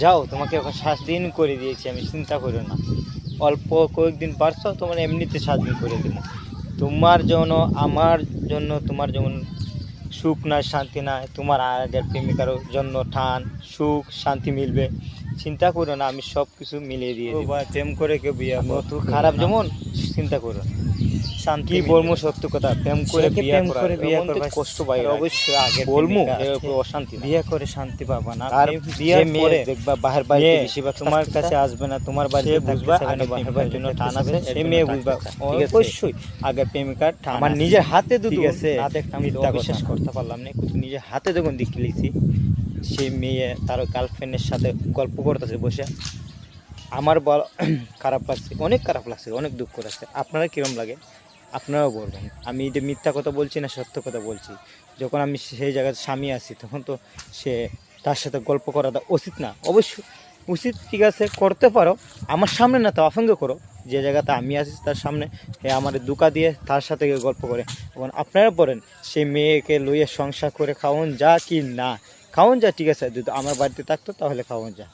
যাও, তোমাকে এখন স্বাধীন করে দিয়েছি আমি, চিন্তা করো না। অল্প কয়েকদিন পারছো, তোমার এমনিতে স্বাধীন করে দেবো। তোমার জন্য, আমার জন্য, তোমার যেমন সুখ না শান্তি না, তোমার আগের প্রেমিকার জন্য টান সুখ শান্তি মিলবে। চিন্তা করো না, আমি সব কিছু মিলিয়ে দিয়ে দেবো। প্রেম করে কেউ বিয়ে অত খারাপ যেমন চিন্তা করো না। শান্তি কি বলবো সত্য কথা, প্রেম করে সে বিয়ে প্রেম করা করে বিয়ে এমন তো করবা, কষ্ট পাই, অবশ্যই আগে বলবো প্রেমিকা অশান্তি না। বিয়ে করে শান্তি পাবা না। আর বিয়ের যে মেয়ে পরে দেখবা বাহির বাড়িতে মেয়ে বেশিরভাগ তোমার থাকতে কাছে চায়, আসবে না, তোমার সে বাড়িতে বুঝবা থাকতে চাবে আগে না, বাহির প্রেমিকার বাড়িতে জন্য থাকতে টান চাবে, আছে, সেই এর মেয়ে জন্য বুঝবা থাকতে চায়, ঠিক আছে? অবশ্যই আগে প্রেমিকার টান আমার আছে। নিজের হাতে ঠিক দুটো আছে, না দেখতে আমি তো মিথ্যা কথা অবিশ্বাস না। করতে পারলাম না, কিন্তু নিজের হাতে যখন দেখে লিখছি সেই মেয়ে তার গার্লফ্রেন্ডের সাথে গল্প করতেছে বসে, আমার বল খারাপ লাগছে, অনেক খারাপ লাগছে, অনেক দুঃখ লাগছে। আপনারা কিরম লাগে আপনারাও বলবেন। আমি যে মিথ্যা কথা বলছি না সত্য কথা বলছি। যখন আমি সেই জায়গায় স্বামী আছি তখন তো সে তার সাথে গল্প করাটা উচিত না? অবশ্যই উচিত, ঠিক আছে করতে পারো, আমার সামনে না তো অসঙ্গ করো। যে জায়গাতে আমি আছি তার সামনে হে আমার দুকা দিয়ে তার সাথে গিয়ে গল্প করে। এবং আপনারা বলেন সেই মেয়েকে লইয়ে সংসার করে খাওয়ান যা কি না খাওয়ান যা, ঠিক আছে যদি আমার বাড়িতে থাকতো তাহলে খাওয়ান যা।